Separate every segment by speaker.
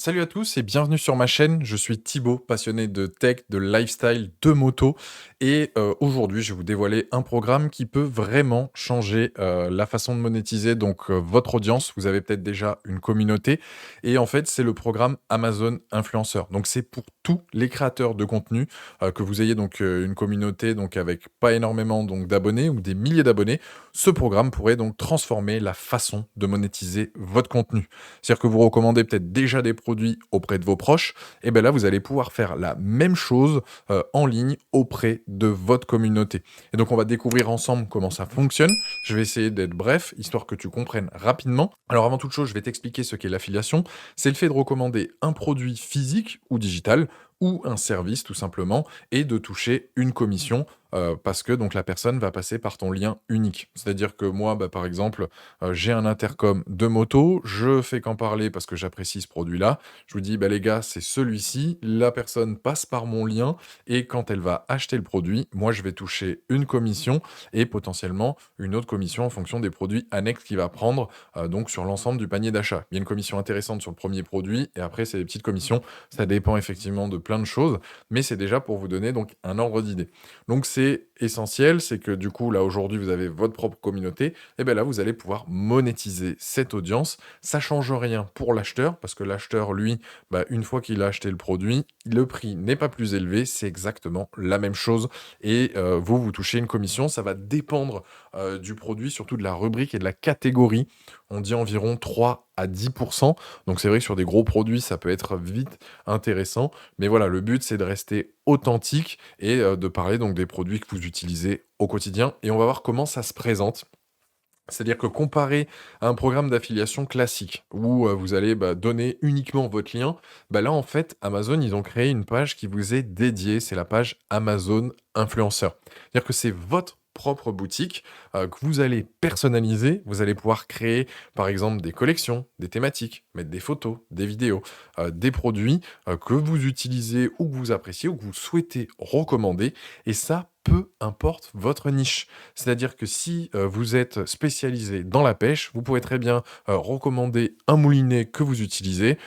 Speaker 1: Salut à tous et bienvenue sur ma chaîne. Je suis Thibaut, passionné de tech, de lifestyle, de moto. Et aujourd'hui, je vais vous dévoiler un programme qui peut vraiment changer la façon de monétiser donc votre audience. Vous avez peut-être déjà une communauté. Et en fait, c'est le programme Amazon Influenceur. Donc, c'est pour tous les créateurs de contenu, que vous ayez donc une communauté donc avec pas énormément donc d'abonnés ou des milliers d'abonnés. Ce programme pourrait donc transformer la façon de monétiser votre contenu. C'est-à-dire que vous recommandez peut-être déjà des produits auprès de vos proches, et bien là, vous allez pouvoir faire la même chose en ligne auprès de votre communauté. Et donc, on va découvrir ensemble comment ça fonctionne. Je vais essayer d'être bref, histoire que tu comprennes rapidement. Alors, avant toute chose, je vais t'expliquer ce qu'est l'affiliation. C'est le fait de recommander un produit physique ou digital ou un service tout simplement et de toucher une commission parce que donc la personne va passer par ton lien unique. C'est-à-dire que moi, bah, par exemple, j'ai un intercom de moto, je fais qu'en parler parce que j'apprécie ce produit-là. Je vous dis: «Bah, les gars, c'est celui-ci». La personne passe par mon lien et quand elle va acheter le produit, moi, je vais toucher une commission et potentiellement une autre commission en fonction des produits annexes qu'il va prendre, donc sur l'ensemble du panier d'achat. Il y a une commission intéressante sur le premier produit et après, c'est des petites commissions. Ça dépend effectivement de plein de choses, mais c'est déjà pour vous donner donc un ordre d'idée. Donc c'est essentiel, c'est que du coup, là, aujourd'hui, vous avez votre propre communauté et bien là, vous allez pouvoir monétiser cette audience. Ça change rien pour l'acheteur, parce que l'acheteur, lui, bah, une fois qu'il a acheté le produit, le prix n'est pas plus élevé, c'est exactement la même chose. Et vous, vous touchez une commission, ça va dépendre du produit, surtout de la rubrique et de la catégorie. On dit environ 3 à 10%. Donc c'est vrai que sur des gros produits, ça peut être vite intéressant. Mais voilà, le but, c'est de rester authentique et de parler donc des produits que vous utilisez au quotidien. Et on va voir comment ça se présente. C'est-à-dire que comparé à un programme d'affiliation classique où, vous allez, bah, donner uniquement votre lien, bah, là, en fait, Amazon, ils ont créé une page qui vous est dédiée, c'est la page Amazon Influenceur. C'est-à-dire que c'est votre propre boutique, que vous allez personnaliser. Vous allez pouvoir créer, par exemple, des collections, des thématiques, mettre des photos, des vidéos, des produits, que vous utilisez ou que vous appréciez ou que vous souhaitez recommander et ça, peu importe votre niche. C'est-à-dire que si, vous êtes spécialisé dans la pêche, vous pouvez très bien, recommander un moulinet que vous utilisez,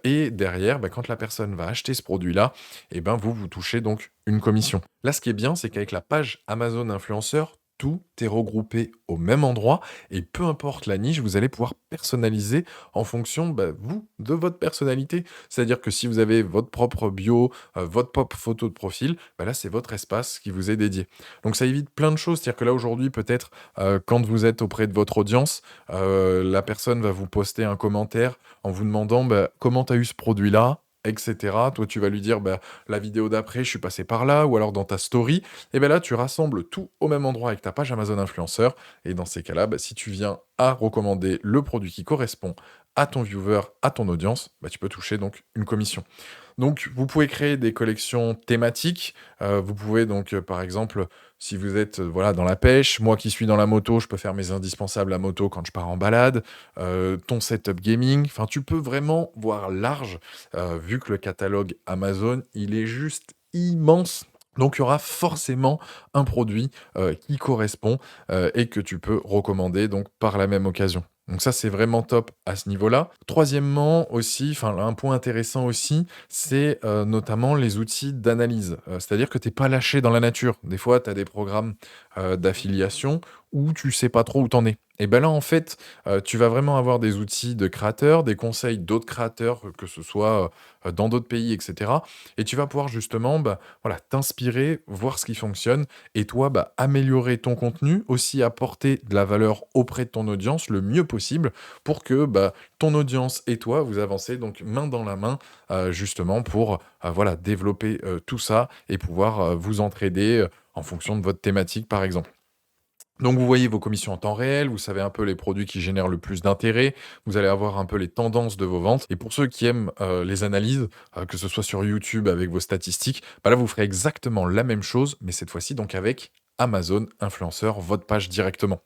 Speaker 1: et derrière, bah, quand la personne va acheter ce produit-là et ben, vous, vous touchez donc une commission. Là, ce qui est bien, c'est qu'avec la page Amazon Influenceur, tout est regroupé au même endroit et peu importe la niche, vous allez pouvoir personnaliser en fonction, bah, vous, de votre personnalité. C'est-à-dire que si vous avez votre propre bio, votre propre photo de profil, bah, là, c'est votre espace qui vous est dédié. Donc ça évite plein de choses. C'est-à-dire que là, aujourd'hui, peut-être, quand vous êtes auprès de votre audience, la personne va vous poster un commentaire en vous demandant, bah: «Comment tu as eu ce produit-là?» et cetera. Toi, tu vas lui dire: «Bah, la vidéo d'après, je suis passé par là» ou alors dans ta story et ben là, tu rassembles tout au même endroit avec ta page Amazon Influenceur et dans ces cas-là, bah, si tu viens à recommander le produit qui correspond à ton viewer, à ton audience, bah, tu peux toucher donc une commission. Donc, vous pouvez créer des collections thématiques. Vous pouvez donc, par exemple, si vous êtes, voilà, dans la pêche, moi qui suis dans la moto, je peux faire mes indispensables à moto quand je pars en balade, ton setup gaming. Enfin, tu peux vraiment voir large, vu que le catalogue Amazon, il est juste immense. Donc, il y aura forcément un produit, qui correspond, et que tu peux recommander donc par la même occasion. Donc ça, c'est vraiment top à ce niveau-là. Troisièmement aussi, enfin un point intéressant aussi, c'est, notamment les outils d'analyse. C'est-à-dire que tu es pas lâché dans la nature. Des fois, tu as des programmes, d'affiliation où tu sais pas trop où tu en es. Et ben là, en fait, tu vas vraiment avoir des outils de créateurs, des conseils d'autres créateurs, que ce soit, dans d'autres pays et cetera et tu vas pouvoir justement, bah, voilà, t'inspirer, voir ce qui fonctionne et toi, bah, améliorer ton contenu, aussi apporter de la valeur auprès de ton audience le mieux possible pour que, bah, ton audience et toi, vous avancez donc main dans la main, justement pour, voilà, développer, tout ça et pouvoir, vous entraider, en fonction de votre thématique, par exemple. Donc vous voyez vos commissions en temps réel, vous savez un peu les produits qui génèrent le plus d'intérêt, vous allez avoir un peu les tendances de vos ventes et pour ceux qui aiment, les analyses, que ce soit sur YouTube avec vos statistiques, bah, là vous ferez exactement la même chose, mais cette fois-ci donc avec Amazon Influenceur, votre page directement.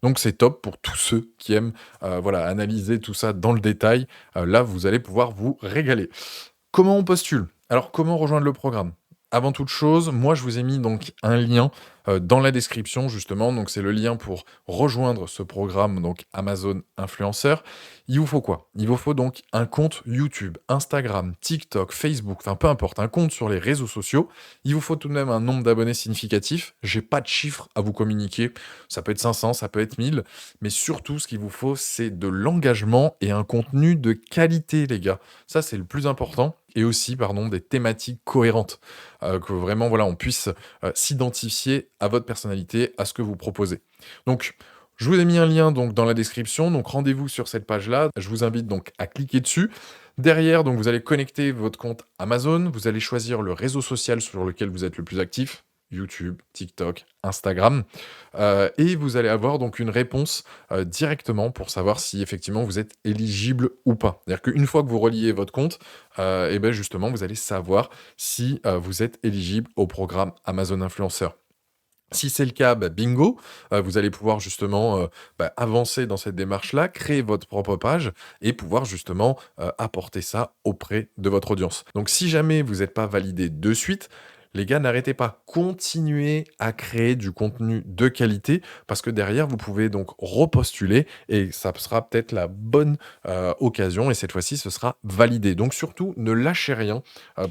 Speaker 1: Donc c'est top pour tous ceux qui aiment, voilà, analyser tout ça dans le détail, là vous allez pouvoir vous régaler. Comment on postule? Alors comment rejoindre le programme? Avant toute chose, moi je vous ai mis donc un lien, dans la description justement, donc c'est le lien pour rejoindre ce programme donc Amazon Influenceur. Il vous faut quoi? Il vous faut donc un compte YouTube, Instagram, TikTok, Facebook, enfin peu importe, un compte sur les réseaux sociaux. Il vous faut tout de même un nombre d'abonnés significatif. J'ai pas de chiffre à vous communiquer. Ça peut être 500, ça peut être 1000, mais surtout ce qu'il vous faut, c'est de l'engagement et un contenu de qualité, les gars. Ça, c'est le plus important et aussi, pardon, des thématiques cohérentes, que vraiment, voilà, on puisse, s'identifier à votre personnalité, à ce que vous proposez. Donc, je vous ai mis un lien donc dans la description, donc rendez-vous sur cette page-là. Je vous invite donc à cliquer dessus. Derrière, donc vous allez connecter votre compte Amazon, vous allez choisir le réseau social sur lequel vous êtes le plus actif, YouTube, TikTok, Instagram, et vous allez avoir donc une réponse, directement pour savoir si effectivement vous êtes éligible ou pas. C'est-à-dire qu'une fois que vous reliez votre compte, et beh, justement vous allez savoir si, vous êtes éligible au programme Amazon Influenceur. Si c'est le cas, bah, bingo, vous allez pouvoir justement, avancer dans cette démarche-là, créer votre propre page et pouvoir justement, apporter ça auprès de votre audience. Donc si jamais vous n'êtes pas validé de suite, les gars, n'arrêtez pas. Continuez à créer du contenu de qualité parce que derrière, vous pouvez donc repostuler et ça sera peut-être la bonne, occasion et cette fois-ci, ce sera validé. Donc surtout, ne lâchez rien.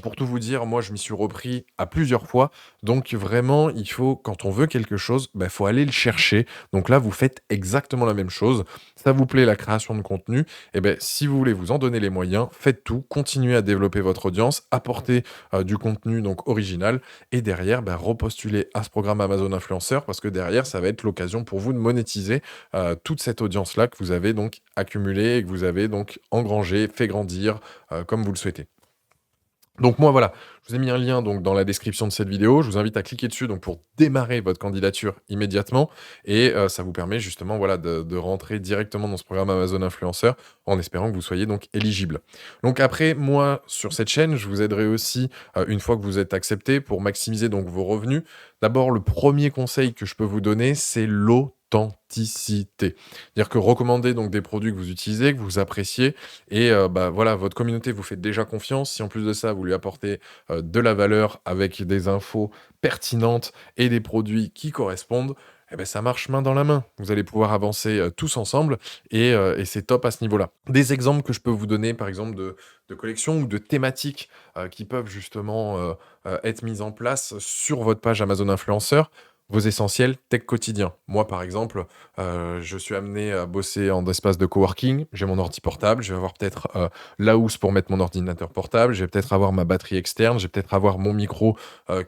Speaker 1: Pour tout vous dire, moi, je m'y suis repris à plusieurs fois donc vraiment, il faut quand on veut quelque chose, bah, faut aller le chercher. Donc là, vous faites exactement la même chose. Ça vous plaît la création de contenu, et ben si vous voulez vous en donner les moyens, faites tout, continuez à développer votre audience, apportez, du contenu donc original et derrière, bah, repostulez à ce programme Amazon Influenceur parce que derrière, ça va être l'occasion pour vous de monétiser, toute cette audience-là que vous avez donc accumulée et que vous avez donc engrangée, fait grandir, comme vous le souhaitez. Donc moi, voilà, je vous ai mis un lien donc dans la description de cette vidéo. Je vous invite à cliquer dessus donc pour démarrer votre candidature immédiatement et ça vous permet justement, voilà, de rentrer directement dans ce programme Amazon Influenceur en espérant que vous soyez donc éligible. Donc après, moi, sur cette chaîne, je vous aiderai aussi, une fois que vous êtes accepté pour maximiser donc vos revenus. D'abord, le premier conseil que je peux vous donner, c'est l'authenticité. C'est-à-dire que recommander donc des produits que vous utilisez, que vous appréciez et voilà, votre communauté vous fait déjà confiance. Si en plus de ça, vous lui apportez, de la valeur avec des infos pertinentes et des produits qui correspondent, et ben ça marche main dans la main. Vous allez pouvoir avancer, tous ensemble et c'est top à ce niveau-là. Des exemples que je peux vous donner, par exemple, de collections ou de thématiques, qui peuvent justement, être mises en place sur votre page Amazon Influenceur. Vos essentiels tech quotidien. Moi, par exemple, je suis amené à bosser en espace de coworking. J'ai mon ordi portable, je vais avoir peut-être, la housse pour mettre mon ordinateur portable, je vais peut-être avoir ma batterie externe, je vais peut-être avoir mon micro,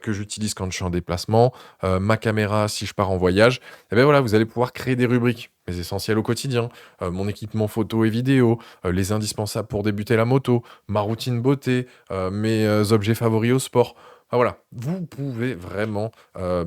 Speaker 1: que j'utilise quand je suis en déplacement, ma caméra si je pars en voyage. Et ben voilà, vous allez pouvoir créer des rubriques. Mes essentiels au quotidien, mon équipement photo et vidéo, les indispensables pour débuter la moto, ma routine beauté, mes, objets favoris au sport. Ah voilà, vous pouvez vraiment,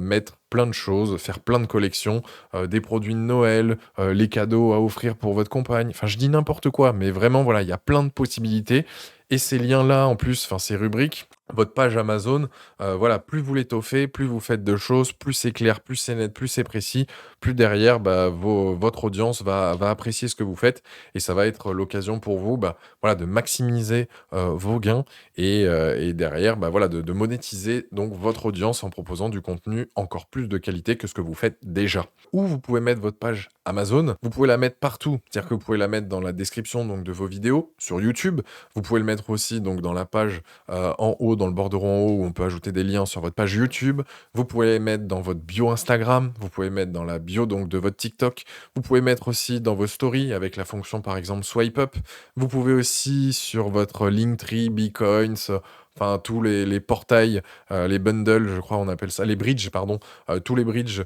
Speaker 1: mettre plein de choses, faire plein de collections, des produits de Noël, les cadeaux à offrir pour votre compagne. Enfin, je dis n'importe quoi, mais vraiment, voilà, il y a plein de possibilités et ces liens-là, en plus, enfin, ces rubriques, votre page Amazon, voilà, plus vous l'étoffez, plus vous faites de choses, plus c'est clair, plus c'est net, plus c'est précis, plus derrière, bah, votre audience va apprécier ce que vous faites et ça va être l'occasion pour vous, bah, voilà, de maximiser, vos gains et derrière, bah, voilà, de monétiser donc votre audience en proposant du contenu encore plus de qualité que ce que vous faites déjà. Ou vous pouvez mettre votre page Amazon, vous pouvez la mettre partout. C'est-à-dire que vous pouvez la mettre dans la description donc de vos vidéos sur YouTube. Vous pouvez le mettre aussi donc dans la page, en haut, dans le bordereau en haut où on peut ajouter des liens sur votre page YouTube. Vous pouvez les mettre dans votre bio Instagram, vous pouvez mettre dans la bio donc de votre TikTok. Vous pouvez mettre aussi dans vos stories avec la fonction par exemple swipe up. Vous pouvez aussi sur votre Linktree, Bitcoins, enfin tous les portails, les bundles, je crois on appelle ça, les bridges, pardon, tous les bridges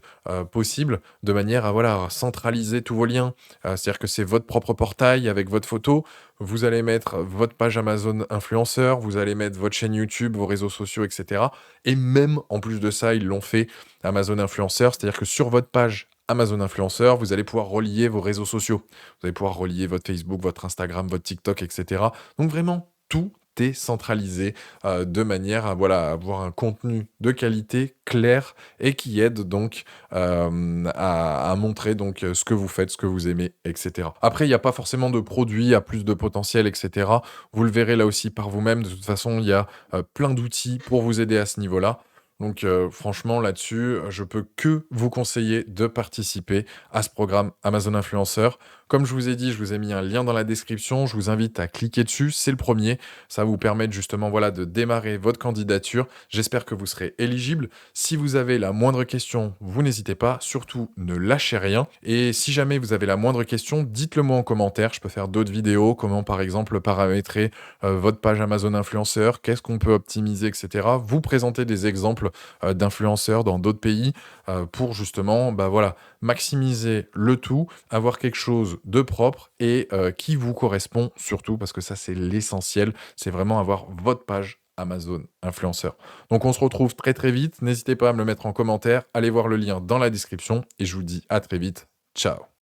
Speaker 1: possibles, de manière à voilà, à centraliser tous vos liens. C'est-à-dire que c'est votre propre portail avec votre photo. Vous allez mettre votre page Amazon influenceur, vous allez mettre votre chaîne YouTube, vos réseaux sociaux, etc. Et même en plus de ça, ils l'ont fait Amazon influenceur, c'est-à-dire que sur votre page Amazon influenceur, vous allez pouvoir relier vos réseaux sociaux. Vous allez pouvoir relier votre Facebook, votre Instagram, votre TikTok, etc. Donc vraiment, tout est centralisé de manière à voilà, avoir un contenu de qualité, clair et qui aide donc à montrer donc ce que vous faites, ce que vous aimez, etc. Après, il n'y a pas forcément de produit à plus de potentiel, etc. Vous le verrez là aussi par vous-même. De toute façon, il y a plein d'outils pour vous aider à ce niveau-là. Donc franchement là-dessus, je peux que vous conseiller de participer à ce programme Amazon Influenceur. Comme je vous ai dit, je vous ai mis un lien dans la description, je vous invite à cliquer dessus, c'est le premier. Ça va vous permettre justement, voilà, de démarrer votre candidature. J'espère que vous serez éligible. Si vous avez la moindre question, vous n'hésitez pas, surtout ne lâchez rien. Et si jamais vous avez la moindre question, dites-le moi en commentaire, je peux faire d'autres vidéos, comment par exemple paramétrer votre page Amazon Influenceur, qu'est-ce qu'on peut optimiser, etc. Vous présenter des exemples d'influenceurs dans d'autres pays pour justement bah, voilà, maximiser le tout, avoir quelque chose de propre et qui vous correspond surtout, parce que ça c'est l'essentiel, c'est vraiment avoir votre page Amazon Influenceur. Donc on se retrouve très très vite, n'hésitez pas à me le mettre en commentaire, allez voir le lien dans la description et je vous dis à très vite, ciao.